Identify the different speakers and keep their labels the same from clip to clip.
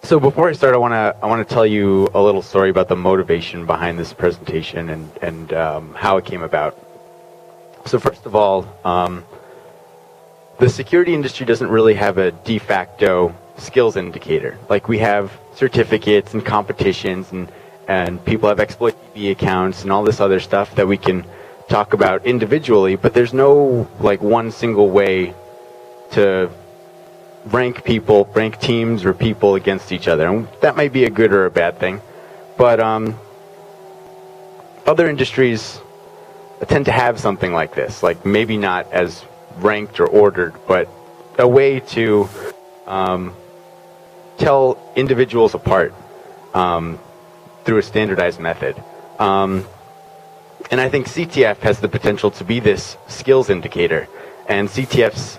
Speaker 1: So before I start, I want to tell you a little story about the motivation behind this presentation and how it came about. So first of all, the security industry doesn't really have a de facto skills indicator. Like, we have certificates and competitions, and people have Exploitation accounts and all this other stuff that we can talk about individually, but there's no like one single way to rank teams or people against each other. And that might be a good or a bad thing, but other industries tend to have something like this, like maybe not as ranked or ordered, but a way to tell individuals apart through a standardized method. And I think CTF has the potential to be this skills indicator, and CTF's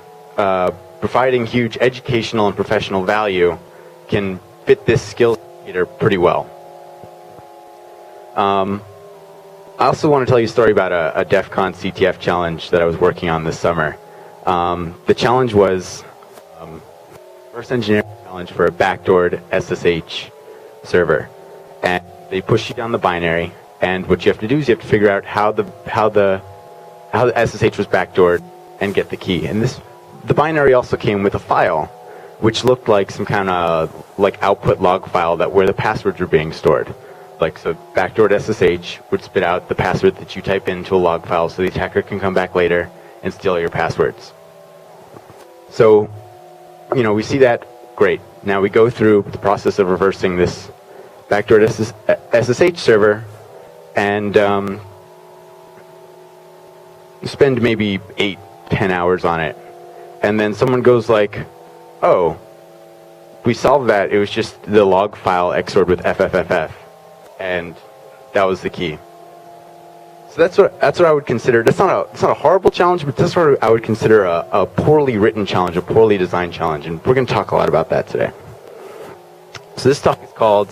Speaker 1: providing huge educational and professional value can fit this skills indicator pretty well. I also want to tell you a story about a Defcon Ctf challenge that I was working on this summer. The challenge was first engineering challenge for a backdoored SSH server, and they push you down the binary, and what you have to do is you have to figure out how the SSH was backdoored and get the key. And the binary also came with a file which looked like some kind of like output log file where the passwords were being stored. Like, so backdoored SSH would spit out the password that you type into a log file so the attacker can come back later and steal your passwords. So, you know, we see that, great. Now we go through the process of reversing this backdoored SSH server and spend maybe 8-10 hours on it. And then someone goes like, oh, we solved that. It was just the log file XORed with FFFF. And that was the key. So that's what I would consider. It's not a horrible challenge, but that's what I would consider a poorly written challenge, a poorly designed challenge, and we're going to talk a lot about that today. So this talk is called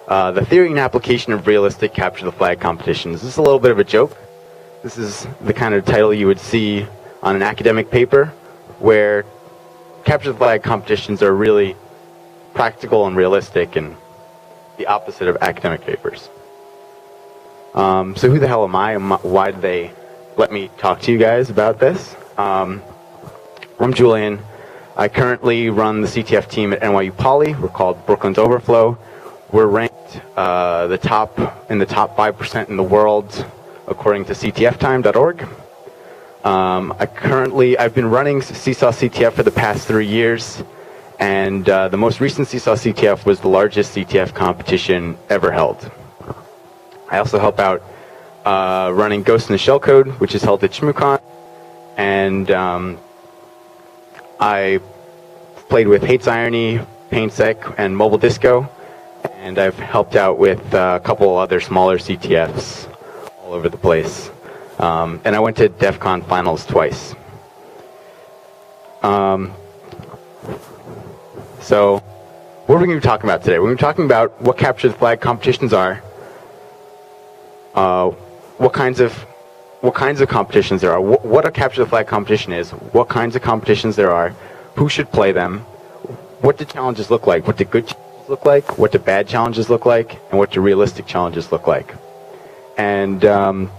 Speaker 1: "The Theory and Application of Realistic Capture the Flag Competitions." This is a little bit of a joke. This is the kind of title you would see on an academic paper, where capture the flag competitions are really practical and realistic, and the opposite of academic papers. So who the hell am I? Why did they let me talk to you guys about this? I'm Julian. I currently run the CTF team at NYU Poly. We're called Brooklyn's Overflow. We're ranked in the top 5% in the world according to ctftime.org. I've been running Seesaw CTF for the past 3 years. And the most recent Seesaw CTF was the largest CTF competition ever held. I also help out running Ghost in the Shell Code, which is held at ShmooCon. And I played with Hates Irony, PaintSec, and Mobile Disco. And I've helped out with a couple other smaller CTFs all over the place. And I went to Defcon finals twice. So, what are we going to be talking about today? We're going to be talking about what capture the flag competitions are, what kinds of competitions there are, what a capture the flag competition is, what kinds of competitions there are, who should play them, what do challenges look like, what do good challenges look like, what do bad challenges look like, and what do realistic challenges look like. And I'm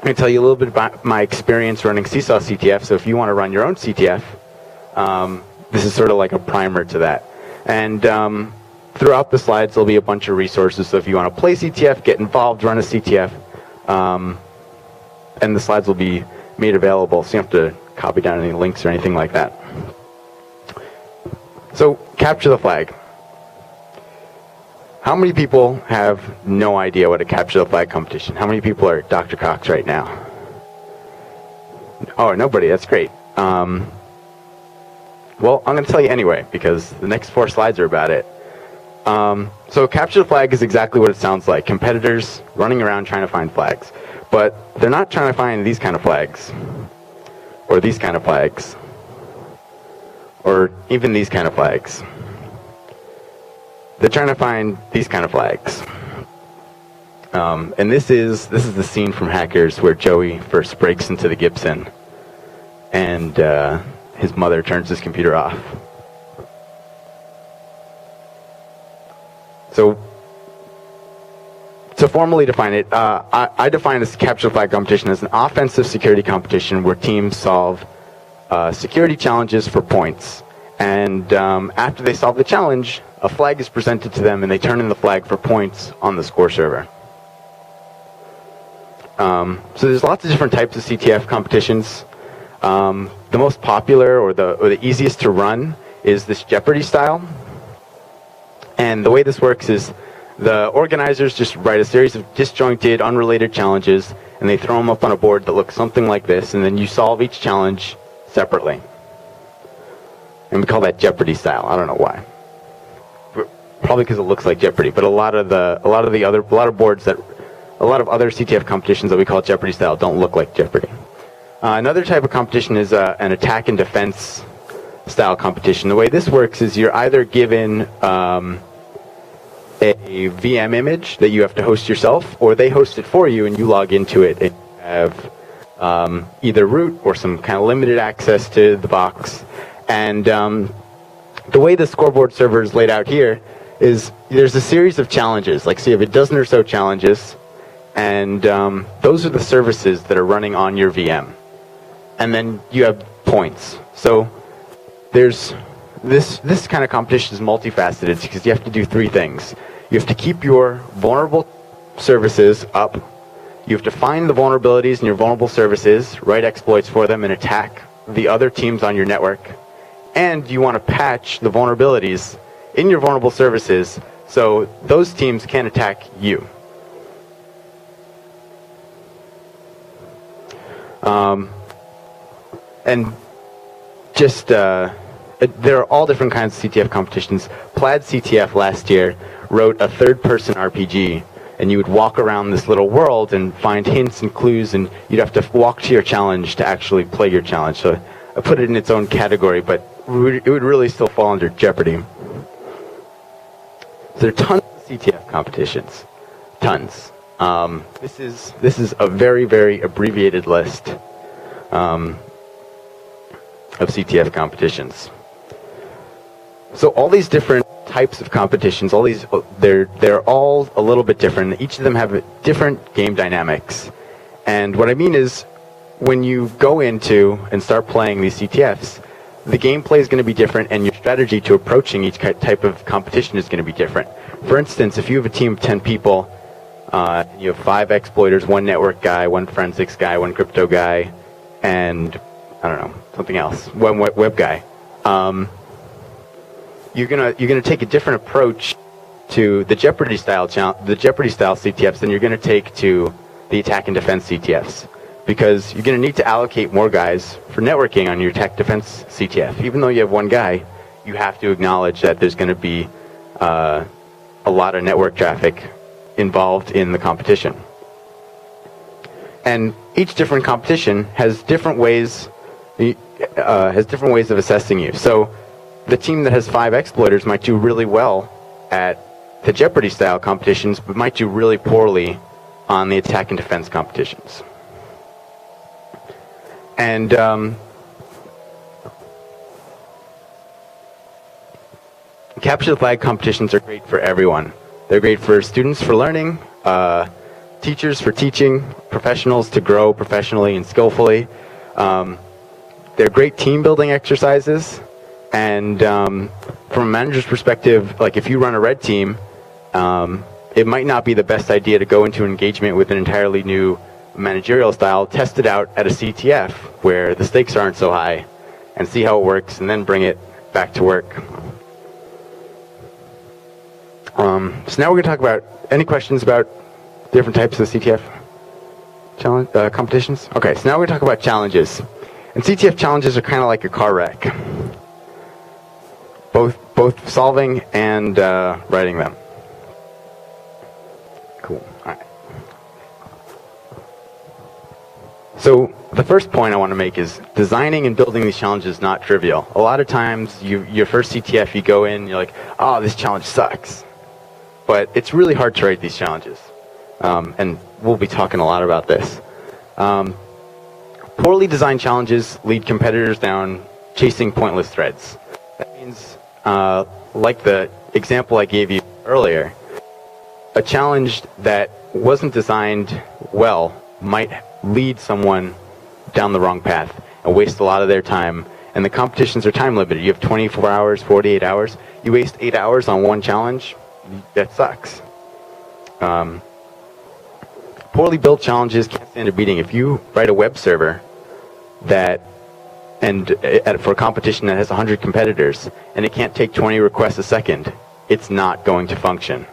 Speaker 1: going to tell you a little bit about my experience running Seesaw CTF, so if you want to run your own CTF, this is sort of like a primer to that. And throughout the slides, there'll be a bunch of resources. So if you want to play CTF, get involved, run a CTF, and the slides will be made available, so you don't have to copy down any links or anything like that. So, capture the flag. How many people have no idea what a capture the flag competition? How many people are Dr. Cox right now? Oh, nobody. That's great. Well, I'm going to tell you anyway, because the next 4 slides are about it. So capture the flag is exactly what it sounds like. Competitors running around trying to find flags. But they're not trying to find these kind of flags, or these kind of flags, or even these kind of flags. They're trying to find these kind of flags. And this is the scene from Hackers where Joey first breaks into the Gibson, and his mother turns his computer off. So to formally define it, I define this capture the flag competition as an offensive security competition where teams solve security challenges for points. And after they solve the challenge, a flag is presented to them and they turn in the flag for points on the score server. So there's lots of different types of CTF competitions. The most popular or the easiest to run is this Jeopardy style. And the way this works is the organizers just write a series of disjointed, unrelated challenges, and they throw them up on a board that looks something like this, and then you solve each challenge separately. And we call that Jeopardy style. I don't know why. Probably because it looks like Jeopardy. But a lot of other CTF competitions that we call Jeopardy style don't look like Jeopardy. Another type of competition is an attack and defense style competition. The way this works is you're either given a VM image that you have to host yourself, or they host it for you and you log into it and you have either root or some kind of limited access to the box. And the way the scoreboard server is laid out here is there's a series of challenges, like so you have a dozen or so challenges, and those are the services that are running on your VM. And then you have points. So there's this kind of competition is multifaceted because you have to do three things. You have to keep your vulnerable services up. You have to find the vulnerabilities in your vulnerable services, write exploits for them, and attack the other teams on your network. And you want to patch the vulnerabilities in your vulnerable services so those teams can't attack you. And just there are all different kinds of CTF competitions. Plaid CTF last year wrote a third-person RPG, and you would walk around this little world and find hints and clues, and you'd have to walk to your challenge to actually play your challenge. So I put it in its own category, but it would really still fall under Jeopardy. So there are tons of CTF competitions, tons. This is a very, very abbreviated list of CTF competitions. So all these different types of competitions, they're all a little bit different. Each of them have different game dynamics. And what I mean is, when you go into and start playing these CTFs, the gameplay is going to be different, and your strategy to approaching each type of competition is going to be different. For instance, if you have a team of 10 people, you have 5 exploiters, 1 network guy, 1 forensics guy, 1 crypto guy, and I don't know, something else, 1 web guy. You're gonna take a different approach to the Jeopardy style CTFs than you're gonna take to the attack and defense CTFs, because you're gonna need to allocate more guys for networking on your attack defense CTF. Even though you have 1 guy, you have to acknowledge that there's gonna be a lot of network traffic involved in the competition. And each different competition has different ways of assessing you. So the team that has 5 exploiters might do really well at the Jeopardy style competitions, but might do really poorly on the attack and defense competitions. And capture the flag competitions are great for everyone. They're great for students for learning, teachers for teaching, professionals to grow professionally and skillfully. They're great team building exercises. And from a manager's perspective, like if you run a red team, it might not be the best idea to go into an engagement with an entirely new managerial style, test it out at a CTF where the stakes aren't so high, and see how it works, and then bring it back to work. So now we're going to talk about, any questions about different types of CTF challenge, competitions? Okay, so now we're going to talk about challenges. And CTF challenges are kind of like a car wreck. Both solving and writing them. Cool. All right. So the first point I want to make is designing and building these challenges is not trivial. A lot of times, your first CTF, you go in, you're like, oh, this challenge sucks. But it's really hard to write these challenges. And we'll be talking a lot about this. Poorly designed challenges lead competitors down chasing pointless threads. That means, like the example I gave you earlier, a challenge that wasn't designed well might lead someone down the wrong path and waste a lot of their time. And the competitions are time limited. You have 24 hours, 48 hours. You waste 8 hours on one challenge, that sucks. Poorly built challenges can't stand a beating. If you write a web server for a competition that has 100 competitors and it can't take 20 requests a second, it's not going to function.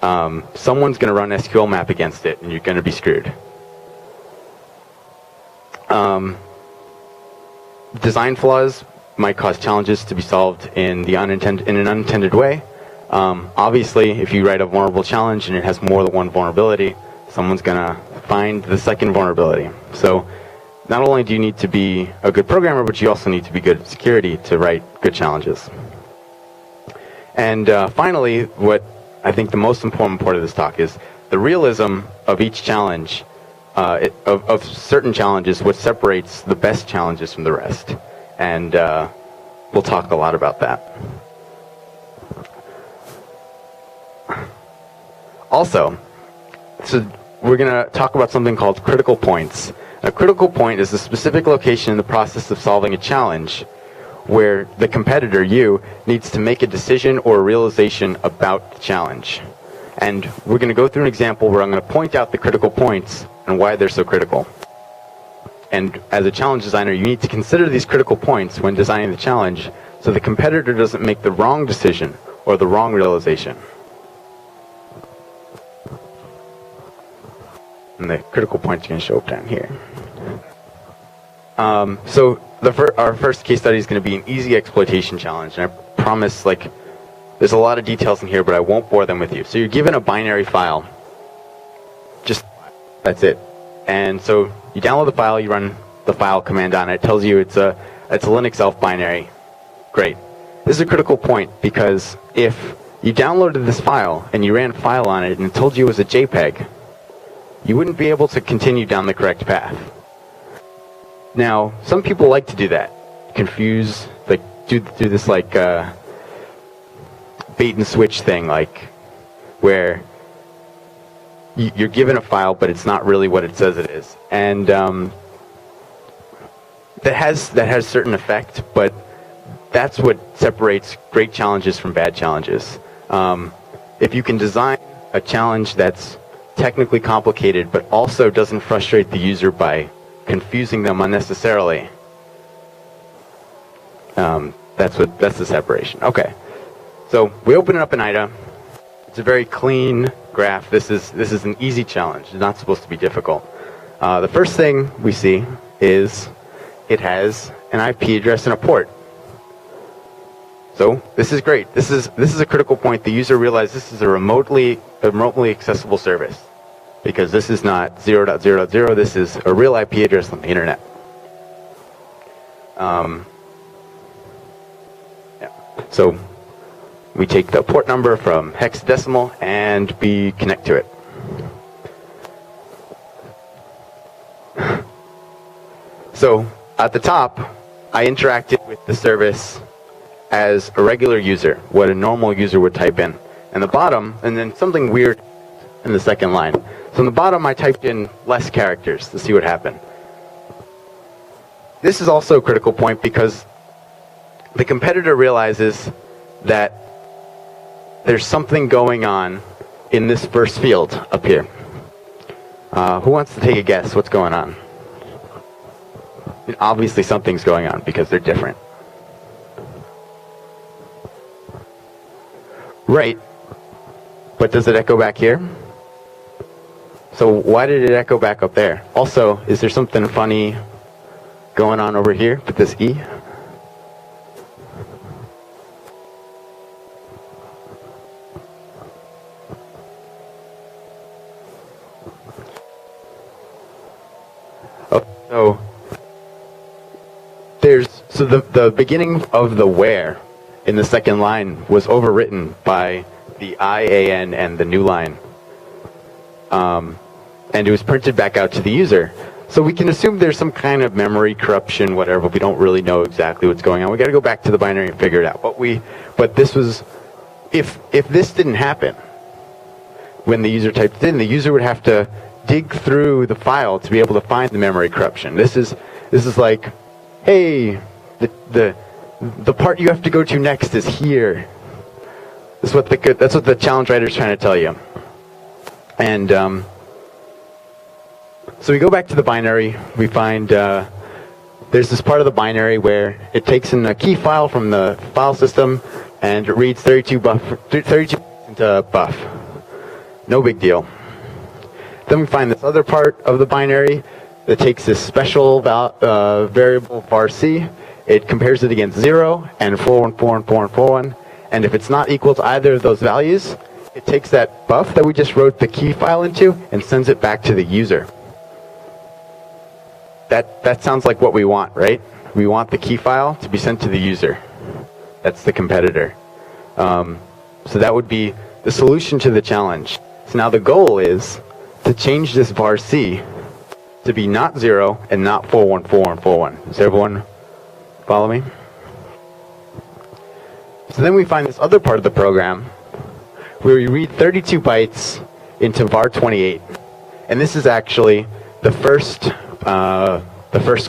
Speaker 1: Someone's going to run SQL map against it, and you're going to be screwed. Design flaws might cause challenges to be solved in an unintended way. Obviously, if you write a vulnerable challenge and it has more than one vulnerability, someone's going to find the second vulnerability. So not only do you need to be a good programmer, but you also need to be good at security to write good challenges. And finally, what I think the most important part of this talk is the realism of each challenge, of certain challenges, what separates the best challenges from the rest. And we'll talk a lot about that. Also, so we're going to talk about something called critical points. A critical point is a specific location in the process of solving a challenge where the competitor, you, needs to make a decision or a realization about the challenge. And we're going to go through an example where I'm going to point out the critical points and why they're so critical. And as a challenge designer, you need to consider these critical points when designing the challenge so the competitor doesn't make the wrong decision or the wrong realization. And the critical points are going to show up down here. So our first case study is going to be an easy exploitation challenge. And I promise, there's a lot of details in here, but I won't bore them with you. So you're given a binary file. That's it. And so you download the file, you run the file command on it. It tells you it's a Linux ELF binary. Great. This is a critical point because if you downloaded this file and you ran file on it and it told you it was a JPEG, you wouldn't be able to continue down the correct path. Now, some people like to do that. Confuse, do this bait and switch thing, where you're given a file, but it's not really what it says it is. And that has certain effect, but that's what separates great challenges from bad challenges. If you can design a challenge that's technically complicated, but also doesn't frustrate the user by confusing them unnecessarily, that's the separation. Okay, so we open it up in IDA. It's a very clean graph. This is an easy challenge. It's not supposed to be difficult. The first thing we see is it has an IP address and a port. So this is great. This is a critical point. The user realizes this is a remotely accessible service because this is not 0.0.0. This is a real IP address on the internet. So we take the port number from hexadecimal and we connect to it. So at the top, I interacted with the service as a regular user, what a normal user would type in. And the bottom, and then something weird in the second line. So in the bottom, I typed in less characters to see what happened. This is also a critical point because the competitor realizes that there's something going on in this first field up here. Who wants to take a guess what's going on? Obviously something's going on because they're different. Right. But does it echo back here? So why did it echo back up there? Also, is there something funny going on over here with this E? Oh, so the beginning of the where in the second line was overwritten by the IAN and the new line. And it was printed back out to the user. So we can assume there's some kind of memory corruption, whatever. We don't really know exactly what's going on. We got to go back to the binary and figure it out. But this was, if this didn't happen, when the user typed it in, the user would have to dig through the file to be able to find the memory corruption. This is like, hey, the part you have to go to next is here. That's what the challenge writer is trying to tell you. And so we go back to the binary. We find there's this part of the binary where it takes in a key file from the file system and it reads 32 into buff. No big deal. Then we find this other part of the binary that takes this special variable var_c. It compares it against 0 and 414 and 441. And if it's not equal to either of those values, it takes that buff that we just wrote the key file into and sends it back to the user. That sounds like what we want, right? We want the key file to be sent to the user. That's the competitor. So that would be the solution to the challenge. So now the goal is to change this var_c to be not 0 and not 414 and 41. Does everyone follow me? So then we find this other part of the program where we read 32 bytes into var28. And this is actually the first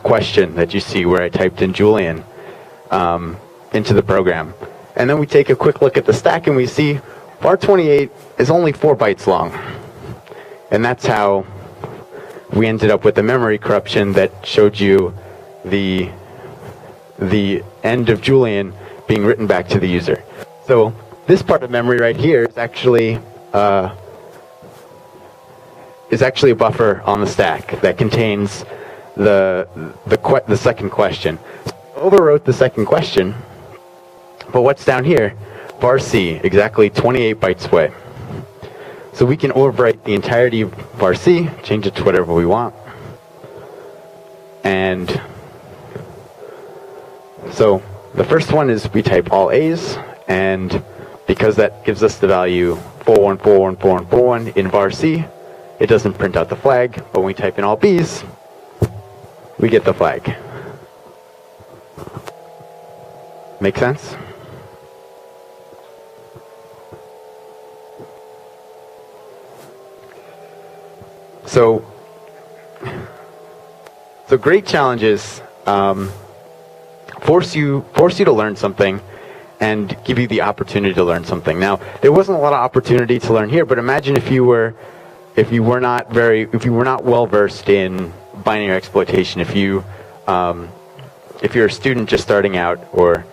Speaker 1: question that you see where I typed in Julian into the program. And then we take a quick look at the stack and we see var28 is only 4 bytes long. And that's how we ended up with the memory corruption that showed you the end of Julian being written back to the user. So this part of memory right here is actually a buffer on the stack that contains the second question. So I overwrote the second question, but what's down here? var_c, exactly 28 bytes away. So we can overwrite the entirety of var_c, change it to whatever we want. And so the first one is we type all A's, and because that gives us the value 4141 4141 in var_c, it doesn't print out the flag, but when we type in all B's, we get the flag. Make sense? So great challenges force you to learn something and give you the opportunity to learn something. Now, there wasn't a lot of opportunity to learn here, but imagine if you were not well versed in binary exploitation, if you're a student just starting out, or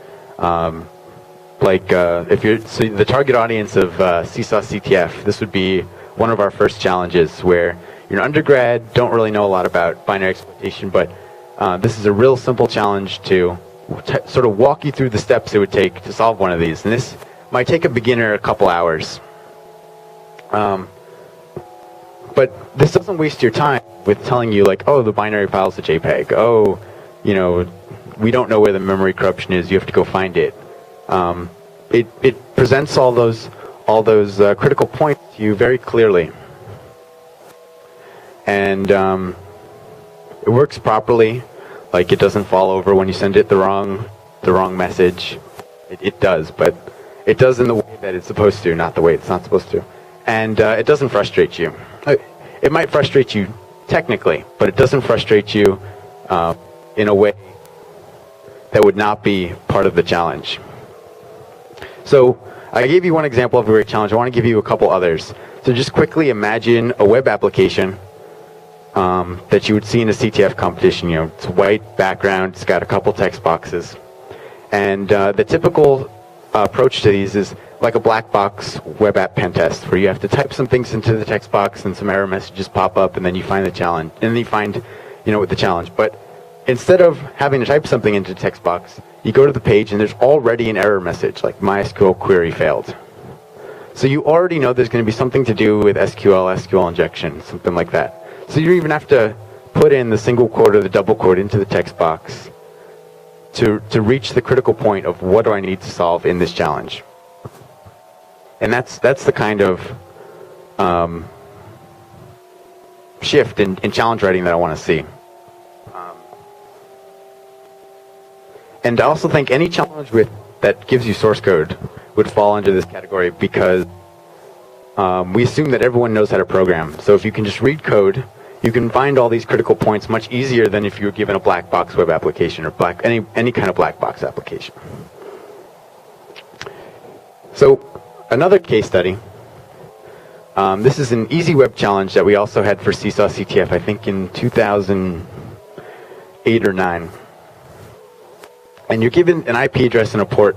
Speaker 1: if you're the target audience of Seesaw Ctf, this would be one of our first challenges where you're an undergrad, don't really know a lot about binary exploitation, but this is a real simple challenge to sort of walk you through the steps it would take to solve one of these. And this might take a beginner a couple hours. But this doesn't waste your time with telling you, like, oh, the binary file is a JPEG. Oh, we don't know where the memory corruption is. You have to go find it. It presents all those critical points to you very clearly. And it works properly. Like, it doesn't fall over when you send it the wrong message. It does, but it does in the way that it's supposed to, not the way it's not supposed to. And it doesn't frustrate you. It might frustrate you technically, but it doesn't frustrate you in a way that would not be part of the challenge. So I gave you one example of a great challenge. I want to give you a couple others. So just quickly imagine a web application that you would see in a CTF competition. It's a white background, it's got a couple text boxes. And the typical approach to these is like a black box web app pen test, where you have to type some things into the text box and some error messages pop up, and then you find the challenge, and then you find, the challenge. But instead of having to type something into the text box, you go to the page and there's already an error message, like MySQL query failed. So you already know there's going to be something to do with SQL injection, something like that. So you don't even have to put in the single quote or the double quote into the text box to reach the critical point of what do I need to solve in this challenge. And that's the kind of shift in challenge writing that I want to see. And I also think any challenge that gives you source code would fall under this category, because we assume that everyone knows how to program. So if you can just read code, you can find all these critical points much easier than if you were given a black box web application or any kind of black box application. So another case study. This is an easy web challenge that we also had for Seesaw CTF, I think in 2008 or 9. And you're given an IP address and a port.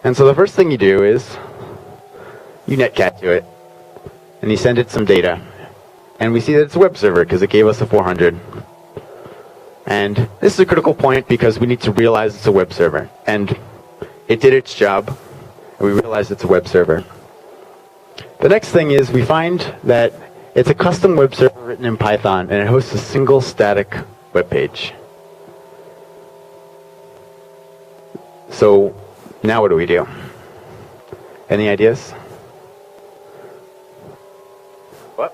Speaker 1: And so the first thing you do is you netcat to it, and you send it some data. And we see that it's a web server because it gave us a 400. And this is a critical point because we need to realize it's a web server. And it did its job, and we realized it's a web server. The next thing is we find that it's a custom web server written in Python, and it hosts a single static web page. So now what do we do? Any ideas? What?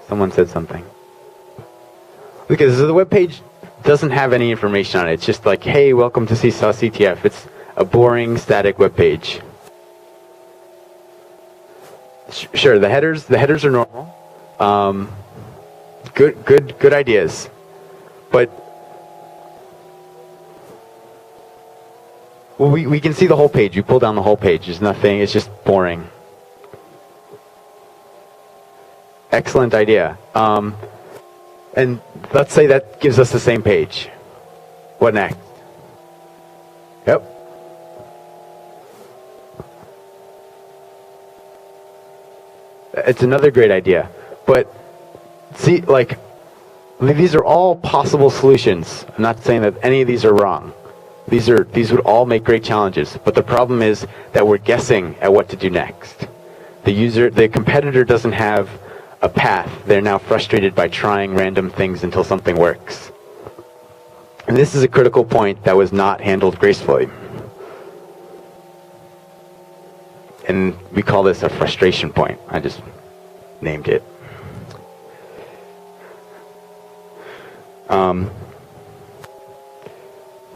Speaker 1: Someone said something. Because the web page doesn't have any information on it. It's just like, hey, welcome to Seesaw CTF. It's a boring static web page. Sure, the headers are normal. Good ideas. But well, we can see the whole page. You pull down the whole page. There's nothing. It's just boring. Excellent idea. And let's say that gives us the same page. What next? Yep. It's another great idea. But see, like, these are all possible solutions. I'm not saying that any of these are wrong. These would all make great challenges. But the problem is that we're guessing at what to do next. The competitor doesn't have a path. They're now frustrated by trying random things until something works. And this is a critical point that was not handled gracefully. And we call this a frustration point. I just named it.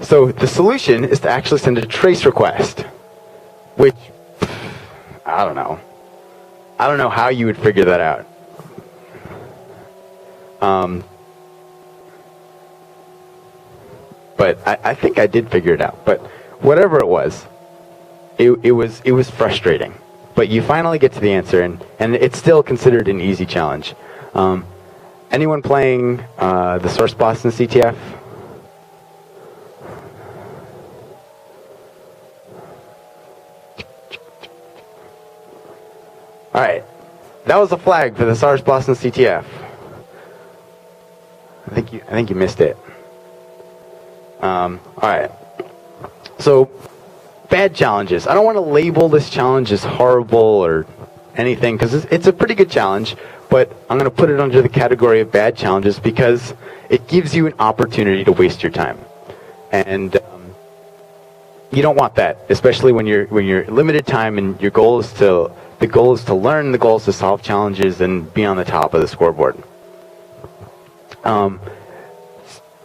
Speaker 1: So the solution is to actually send a trace request, which, I don't know. I don't know how you would figure that out. But I think I did figure it out. But whatever it was, it was frustrating. But you finally get to the answer, and it's still considered an easy challenge. Anyone playing the source boss in CTF? All right, that was a flag for the source boss in CTF. I think you missed it. All right. So, bad challenges. I don't want to label this challenge as horrible or anything because it's a pretty good challenge, but I'm going to put it under the category of bad challenges because it gives you an opportunity to waste your time, and you don't want that, especially when you're limited time and the goal is to learn, the goal is to solve challenges and be on the top of the scoreboard.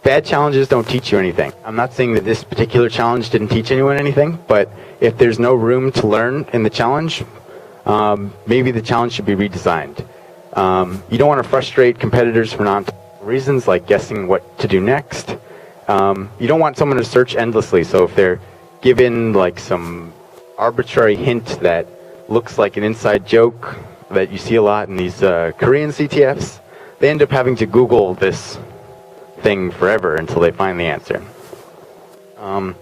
Speaker 1: Bad challenges don't teach you anything. I'm not saying that this particular challenge didn't teach anyone anything, but if there's no room to learn in the challenge, maybe the challenge should be redesigned. You don't want to frustrate competitors for non-reasons like guessing what to do next. You don't want someone to search endlessly, so if they're given like some arbitrary hint that looks like an inside joke that you see a lot in these Korean CTFs, they end up having to Google this thing forever until they find the answer. You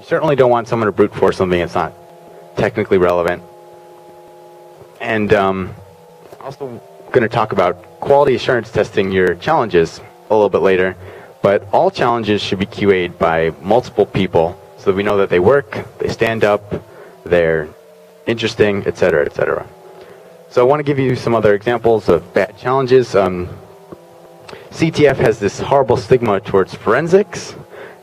Speaker 1: certainly don't want someone to brute force something that's not technically relevant. And I'm also going to talk about quality assurance testing your challenges a little bit later, but all challenges should be QA'd by multiple people so that we know that they work, they stand up, they're interesting, etc., etc. So I want to give you some other examples of bad challenges. CTF has this horrible stigma towards forensics.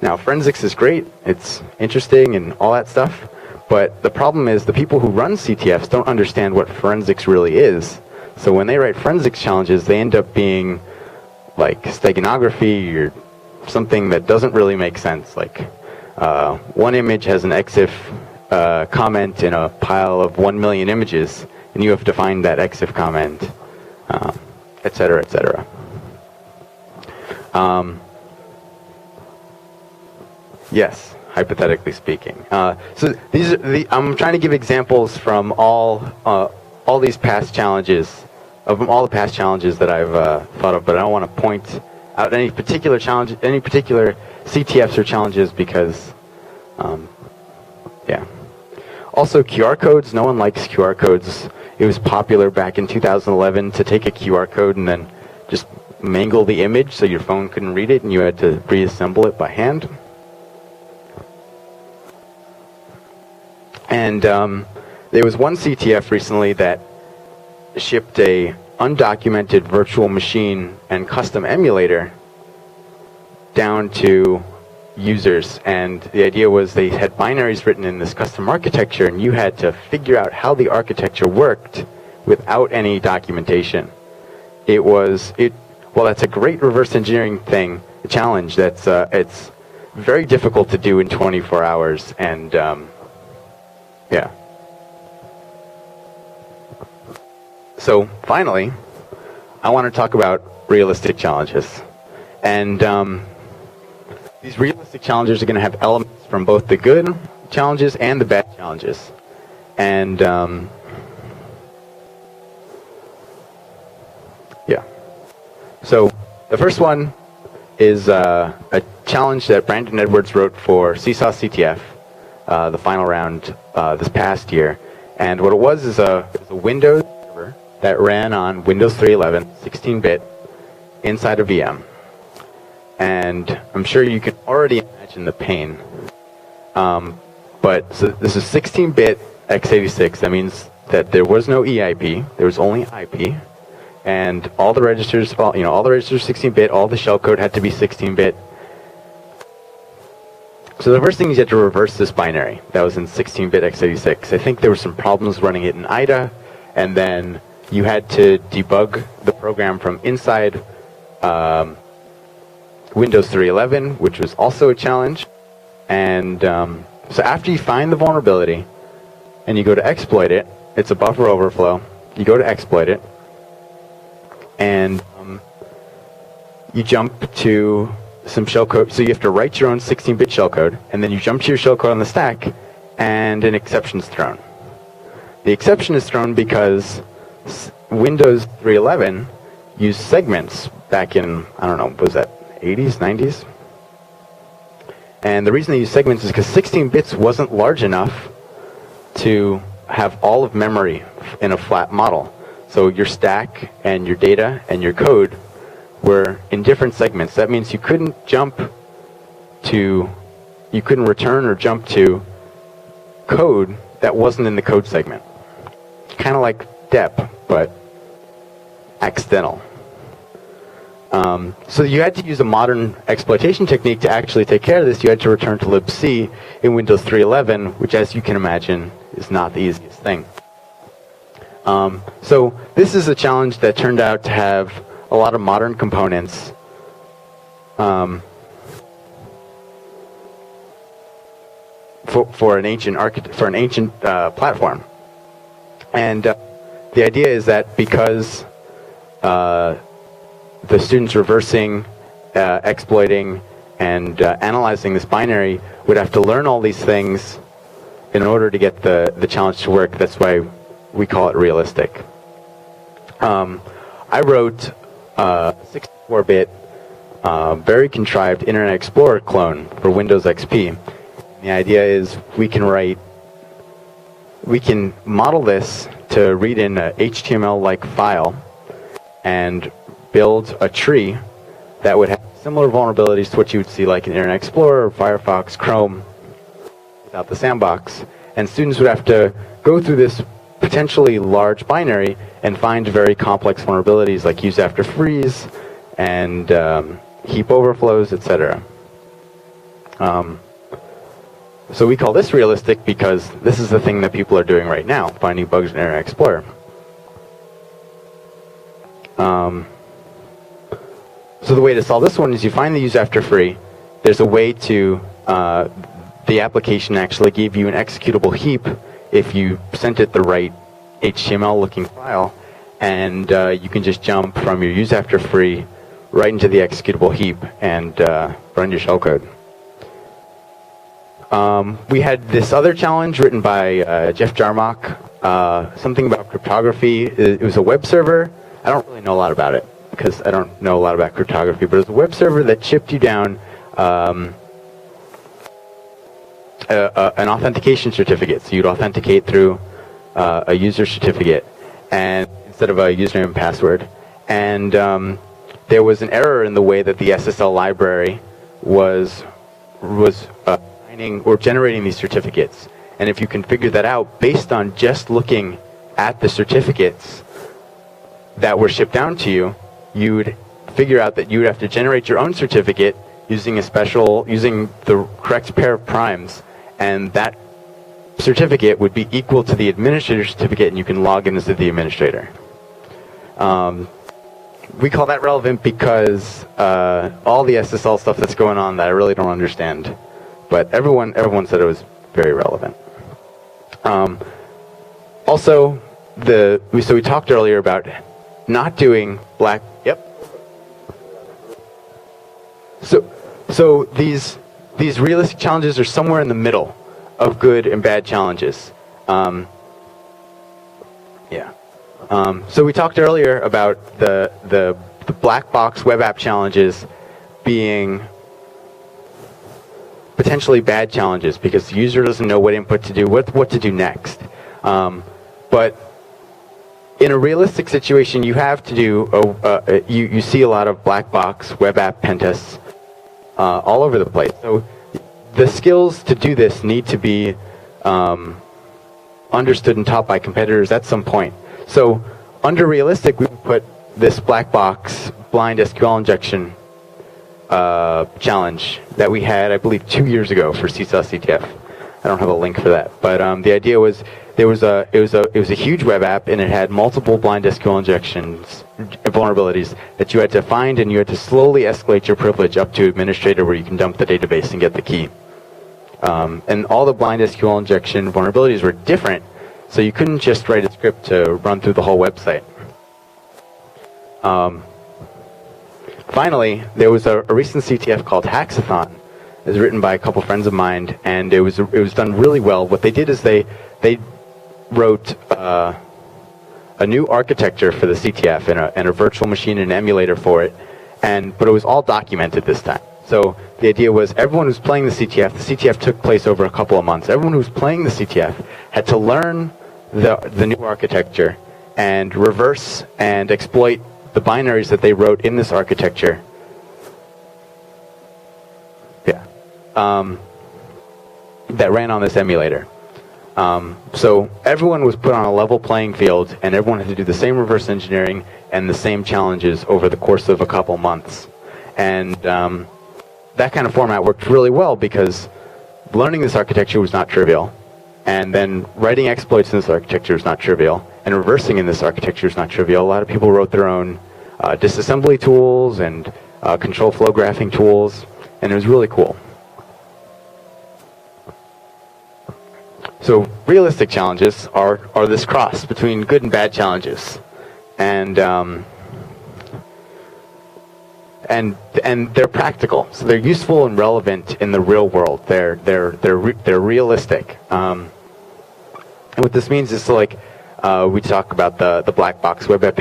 Speaker 1: Now, forensics is great. It's interesting and all that stuff. But the problem is the people who run CTFs don't understand what forensics really is. So when they write forensics challenges, they end up being like steganography or something that doesn't really make sense. Like one image has an EXIF comment in a pile of 1 million images, and you have to find that EXIF comment, et cetera, et cetera. Yes, hypothetically speaking. So these are I'm trying to give examples from all these past challenges, all the past challenges that I've thought of, but I don't want to point out any particular challenge, any particular CTFs or challenges because, yeah. Also, QR codes. No one likes QR codes. It was popular back in 2011 to take a QR code and then just mangle the image so your phone couldn't read it and you had to reassemble it by hand. And there was one CTF recently that shipped a undocumented virtual machine and custom emulator down to users, and the idea was they had binaries written in this custom architecture, and you had to figure out how the architecture worked without any documentation. Well, that's a great reverse engineering challenge. That's it's very difficult to do in 24 hours, and yeah. So finally, I want to talk about realistic challenges, and these realistic challenges are going to have elements from both the good challenges and the bad challenges. And yeah. So the first one is a challenge that Brandon Edwards wrote for Seesaw CTF, the final round this past year. And what it was is a Windows server that ran on Windows 3.11, 16-bit, inside a VM. And I'm sure you can already imagine the pain. But so this is 16-bit x86. That means that there was no EIP. There was only IP. And all the registers, all the registers 16-bit. All the shellcode had to be 16-bit. So the first thing is you had to reverse this binary that was in 16-bit x86. I think there were some problems running it in IDA, and then you had to debug the program from inside Windows 3.11, which was also a challenge. And so after you find the vulnerability and you go to exploit it, it's a buffer overflow. You go to exploit it, and you jump to some shellcode. So you have to write your own 16-bit shellcode, and then you jump to your shellcode on the stack, and an exception is thrown. The exception is thrown because Windows 3.11 used segments back in, I don't know, was that 80s, 90s? And the reason they used segments is because 16 bits wasn't large enough to have all of memory in a flat model. So your stack and your data and your code were in different segments. That means you couldn't return or jump to code that wasn't in the code segment. Kind of like dep, but accidental. So you had to use a modern exploitation technique to actually take care of this. You had to return to libc in Windows 3.11, which, as you can imagine, is not the easiest thing. So this is a challenge that turned out to have a lot of modern components. For an ancient platform, and the idea is that because the students reversing, exploiting, and analyzing this binary would have to learn all these things in order to get the challenge to work. That's why we call it realistic. I wrote a 64-bit, very contrived Internet Explorer clone for Windows XP. The idea is we can model this to read in a HTML-like file and build a tree that would have similar vulnerabilities to what you would see like in Internet Explorer, Firefox, Chrome, without the sandbox. And students would have to go through this potentially large binary and find very complex vulnerabilities like use after freeze and heap overflows, etc. So we call this realistic because this is the thing that people are doing right now, finding bugs in Internet Explorer. So the way to solve this one is you find the use after free. There's a way to the application actually gave you an executable heap if you sent it the right HTML-looking file, and you can just jump from your use after free right into the executable heap and run your shellcode. We had this other challenge written by Jeff Jarmock, something about cryptography. It was a web server. I don't really know a lot about it because I don't know a lot about cryptography, but it was a web server that chipped you down an authentication certificate. So you'd authenticate through a user certificate and instead of a username and password. And there was an error in the way that the SSL library was or generating these certificates. And if you can figure that out based on just looking at the certificates that were shipped down to you, you would figure out that you would have to generate your own certificate using the correct pair of primes, and that certificate would be equal to the administrator certificate, and you can log in as the administrator. We call that relevant because all the SSL stuff that's going on that I really don't understand. But everyone said it was very relevant. Also, so we talked earlier about not doing black. Yep. So these realistic challenges are somewhere in the middle of good and bad challenges. Yeah. So we talked earlier about the black box web app challenges being potentially bad challenges because the user doesn't know what input to do, what to do next. But in a realistic situation, you have to do, you see a lot of black box web app pen tests all over the place. So the skills to do this need to be understood and taught by competitors at some point. So under realistic, we put this black box blind SQL injection challenge that we had, I believe, 2 years ago for Ctf. I don't have a link for that, but the idea was it was a huge web app, and it had multiple blind SQL injections vulnerabilities that you had to find, and you had to slowly escalate your privilege up to administrator, where you can dump the database and get the key. And all the blind SQL injection vulnerabilities were different, so you couldn't just write a script to run through the whole website. Finally, there was a recent Ctf called Hackathon. It was written by a couple friends of mine, and it was done really well. What they did is they wrote a new architecture for the Ctf and a virtual machine and an emulator for it, but it was all documented this time. So the idea was everyone who's playing the CTF took place over a couple of months. Everyone who's playing the CTF had to learn the new architecture and reverse and exploit the binaries that they wrote in this architecture. Yeah. That ran on this emulator. So everyone was put on a level playing field, and everyone had to do the same reverse engineering and the same challenges over the course of a couple months. And that kind of format worked really well because learning this architecture was not trivial, and then writing exploits in this architecture is not trivial, and reversing in this architecture is not trivial. A lot of people wrote their own disassembly tools and control flow graphing tools, and it was really cool. So realistic challenges are this cross between good and bad challenges, and they're practical, so they're useful and relevant in the real world. They're realistic. And what this means is, like, we talk about the black box web app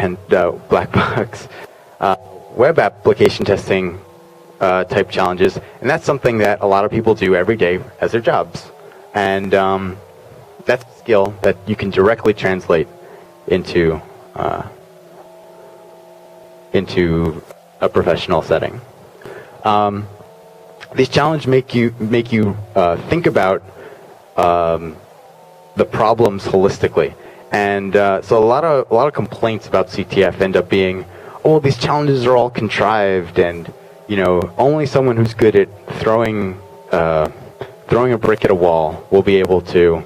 Speaker 1: web application testing type challenges, and that's something that a lot of people do every day as their jobs, and that's a skill that you can directly translate into a professional setting. These challenges make you think about the problems holistically, and so a lot of complaints about CTF end up being, oh, these challenges are all contrived, and only someone who's good at throwing a brick at a wall will be able to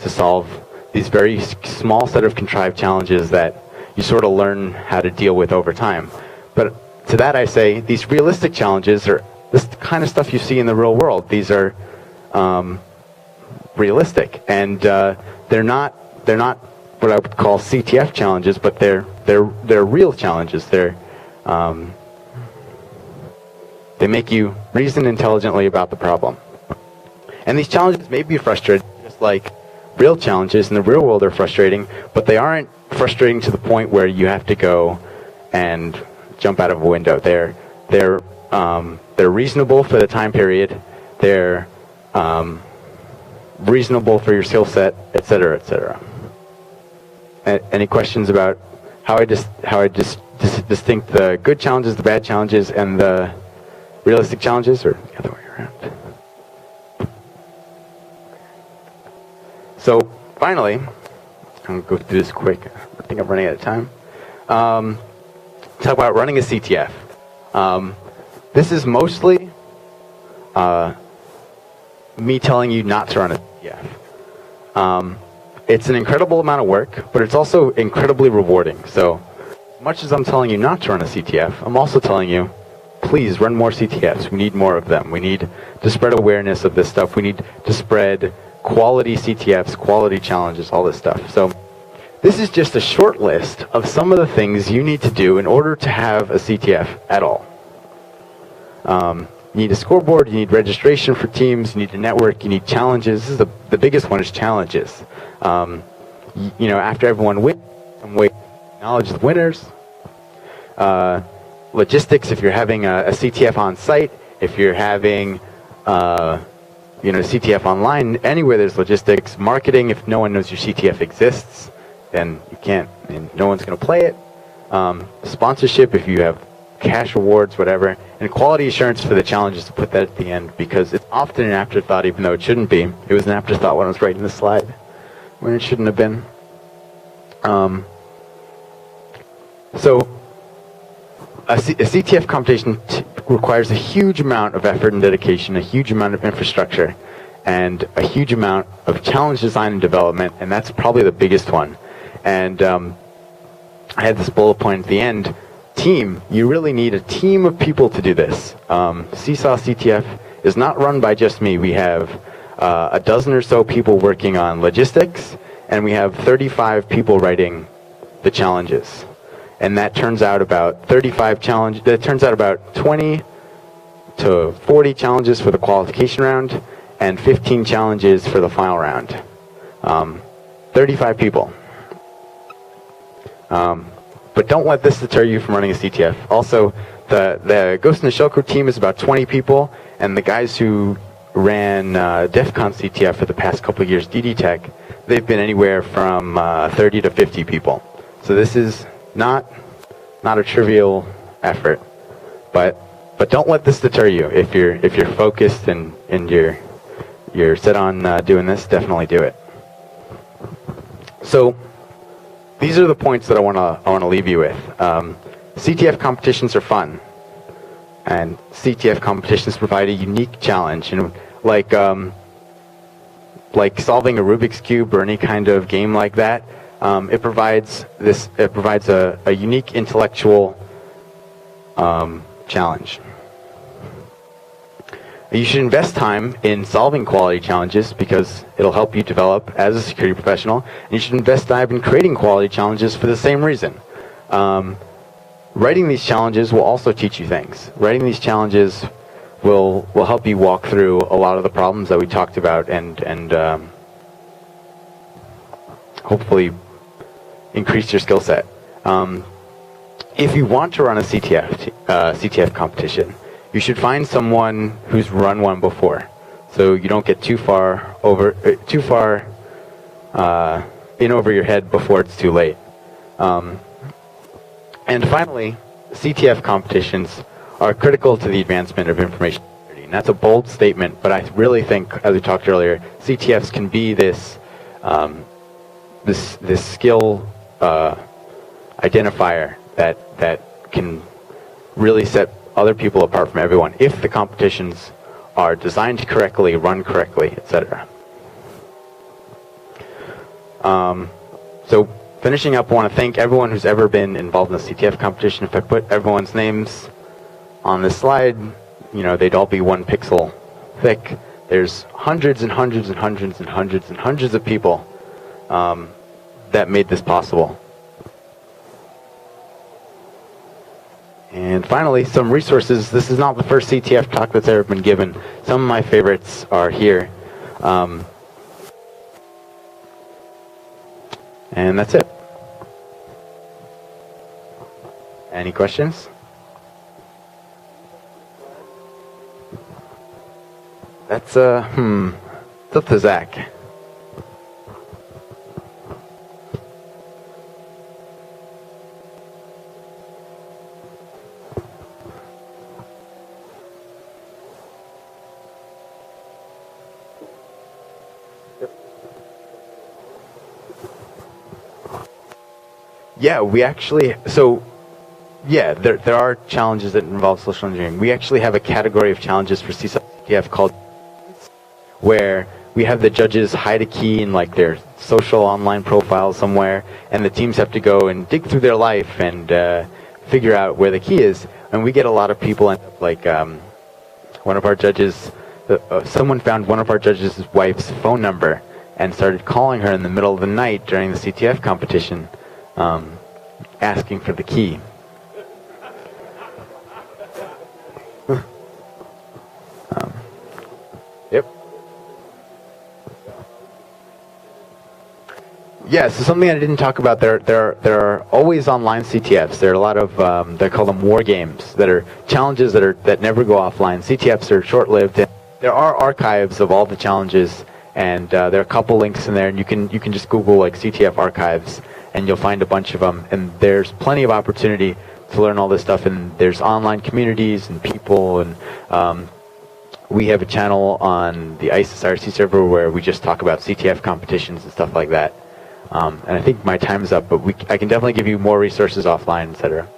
Speaker 1: solve these very small set of contrived challenges that you sort of learn how to deal with over time. But to that I say, these realistic challenges are this kind of stuff you see in the real world. These are realistic, and they're not what I would call CTF challenges, but they're real challenges. They make you reason intelligently about the problem. And these challenges may be frustrating, just like real challenges in the real world are frustrating, but they aren't frustrating to the point where you have to go and jump out of a window. They're reasonable for the time period. They're reasonable for your skill set, etc., etc. Any questions about how I distinct the good challenges, the bad challenges, and the realistic challenges, or the other way around? So finally, I'm going to go through this quick. I think I'm running out of time. Talk about running a CTF. This is mostly me telling you not to run a CTF. It's an incredible amount of work, but it's also incredibly rewarding. So as much as I'm telling you not to run a CTF, I'm also telling you, please run more CTFs. We need more of them. We need to spread awareness of this stuff. We need to spread quality CTFs, quality challenges, all this stuff. So this is just a short list of some of the things you need to do in order to have a CTF at all. You need a scoreboard, you need registration for teams, you need a network, you need challenges. This is the biggest one is challenges. You know, after everyone wins, some way to acknowledge the winners. Logistics, if you're having a CTF on site, if you're having you know, CTF online, anywhere there's logistics. Marketing, if no one knows your CTF exists, then you can't, and no one's going to play it. Sponsorship, if you have cash rewards, whatever. And quality assurance for the challenges, to put that at the end, because it's often an afterthought, even though it shouldn't be. It was an afterthought when I was writing this slide, when it shouldn't have been. So a CTF competition requires a huge amount of effort and dedication, a huge amount of infrastructure, and a huge amount of challenge design and development, and that's probably the biggest one. And I had this bullet point at the end. Team, you really need a team of people to do this. Seesaw CTF is not run by just me. We have a dozen or so people working on logistics, and we have 35 people writing the challenges. And that turns out about 35 challenges. That turns out about 20 to 40 challenges for the qualification round, and 15 challenges for the final round. 35 people. But don't let this deter you from running a CTF. Also, the Ghost in the Shell Crew team is about 20 people, and the guys who ran Defcon Ctf for the past couple of years, DD Tech, they've been anywhere from 30 to 50 people. So this is not a trivial effort, but don't let this deter you. If you're focused and you're set on doing this, definitely do it. So these are the points that I want to leave you with. CTF competitions are fun, and CTF competitions provide a unique challenge. And like solving a Rubik's Cube or any kind of game like that, it provides a unique intellectual challenge. You should invest time in solving quality challenges because it'll help you develop as a security professional. And you should invest time in creating quality challenges for the same reason. Writing these challenges will also teach you things. Writing these challenges will help you walk through a lot of the problems that we talked about and hopefully increase your skill set. If you want to run a CTF competition, you should find someone who's run one before, so you don't get too far in over your head before it's too late. And finally, CTF competitions are critical to the advancement of information security. And that's a bold statement, but I really think, as we talked earlier, CTFs can be this this skill identifier that can really set other people apart from everyone if the competitions are designed correctly, run correctly, etc. So finishing up, I want to thank everyone who's ever been involved in the CTF competition. If I put everyone's names on this slide, they'd all be 1 pixel thick. There's hundreds and hundreds and hundreds and hundreds and hundreds of people that made this possible. And finally, some resources. This is not the first CTF talk that's ever been given. Some of my favorites are here. And that's it. Any questions? That's, it's up to Zach. Yeah, we actually, yeah, there are challenges that involve social engineering. We actually have a category of challenges for Ctf called, where we have the judges hide a key in like their social online profile somewhere, and the teams have to go and dig through their life and figure out where the key is. And we get a lot of people, like one of our judges, someone found one of our judges' wife's phone number and started calling her in the middle of the night during the Ctf competition, asking for the key. Yep. Yeah, so something I didn't talk about, there are always online CTFs. There are a lot of, they call them war games, that are challenges that never go offline. CTFs are short-lived. There are archives of all the challenges, and there are a couple links in there, and you can just Google like CTF archives, and you'll find a bunch of them. And there's plenty of opportunity to learn all this stuff, and there's online communities and people, and we have a channel on the ISIS IRC server where we just talk about CTF competitions and stuff like that. And I think my time is up, but I can definitely give you more resources offline, etc.